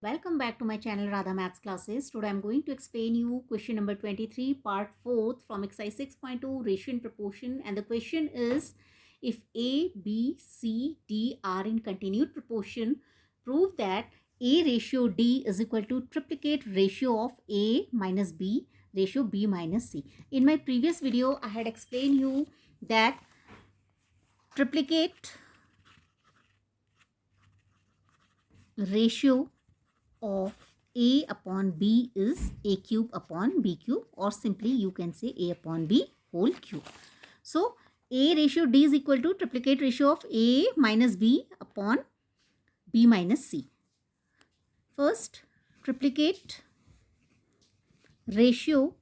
Welcome back to my channel Radha Maths Classes. Today I am going to explain you question number 23 part 4th from exercise 6.2 ratio and proportion, and the question is if A, B, C, D are in continued proportion, prove that A ratio D is equal to triplicate ratio of A minus B ratio B minus C. In my previous video I had explained you that triplicate ratio of A upon B is A cube upon B cube, or simply you can say A upon B whole cube. So A ratio D is equal to triplicate ratio of A minus B upon B minus C. First, triplicate ratio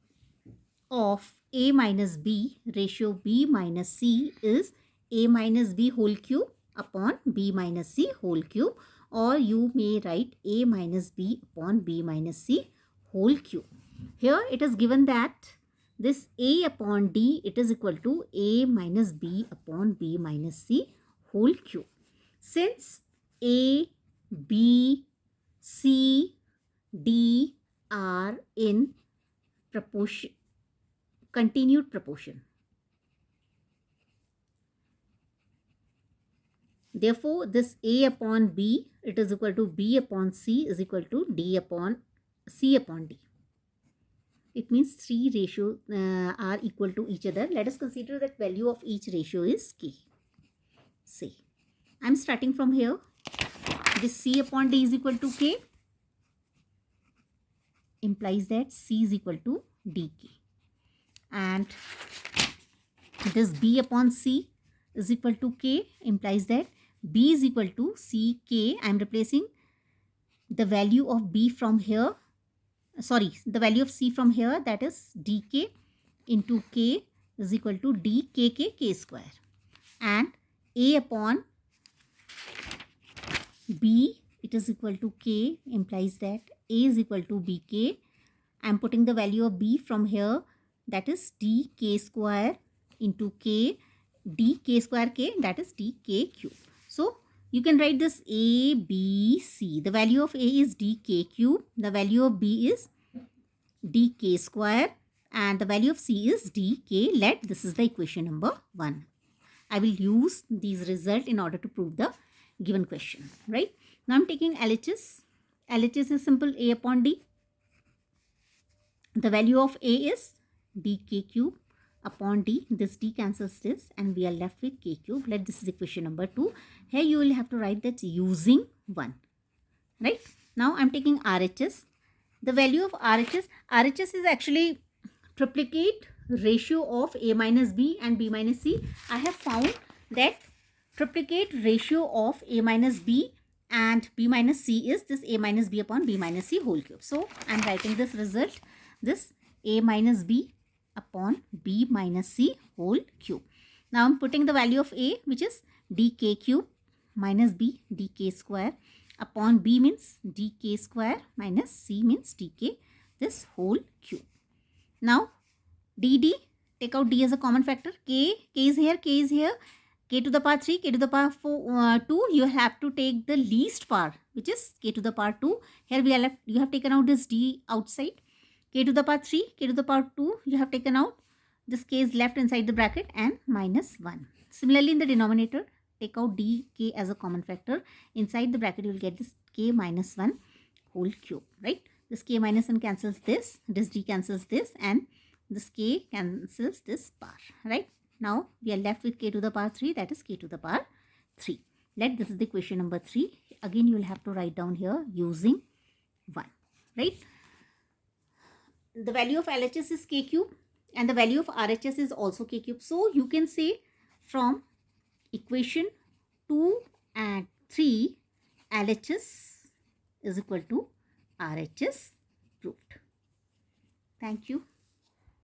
of A minus B ratio B minus C is A minus B whole cube upon B minus C whole cube, or you may write A minus B upon B minus C whole cube. Here it is given that this A upon D, it is equal to A minus B upon B minus C whole cube. Since A, B, C, D are in proportion, continued proportion, therefore this A upon B, it is equal to B upon C is equal to D upon C upon D. It means three ratios are equal to each other. Let us consider that value of each ratio is K. Say, I am starting from here. This C upon D is equal to K implies that C is equal to DK. And this B upon C is equal to K implies that B is equal to CK. I am replacing the value of B from here. The value of C from here, that is dk into k is equal to dkk k square, and A upon B, it is equal to k implies that A is equal to bk. I am putting the value of B from here, that is dk square into k, dk square k, that is dk cube. So you can write this A, B, C. The value of A is dk cube. The value of B is dk square. And the value of C is dk. This is the equation number 1. I will use these results in order to prove the given question. Right? Now I am taking LHS. LHS is simple, A upon D. The value of A is dk cube upon D. This D cancels this and we are left with k cube. This is equation number 2. Here you will have to write that using 1. Right? Now I am taking RHS. The value of RHS is actually triplicate ratio of A minus B and B minus C. I have found that triplicate ratio of A minus B and B minus C is this A minus B upon B minus C whole cube. So I am writing this result, this A minus B upon B minus C whole cube. Now I am putting the value of A, which is dk cube minus B dk square upon B means dk square minus C means dk, this whole cube. Now dd, take out D as a common factor. K is here, K is here. K to the power 3, K to the power 2. You have to take the least power, which is K to the power 2. Here we are left, you have taken out this D outside. K to the power 3, K to the power 2, you have taken out. This K is left inside the bracket and minus 1. Similarly, in the denominator, take out dk as a common factor. Inside the bracket, you will get this K minus 1 whole cube, right? This K minus 1 cancels this D cancels this, and this K cancels this power, right? Now, we are left with K to the power 3, that is K to the power 3. This is the equation number 3. Again, you will have to write down here using 1, right? The value of LHS is k cube and the value of RHS is also k cube. So you can say from equation 2 and 3, LHS is equal to RHS proved. Thank you.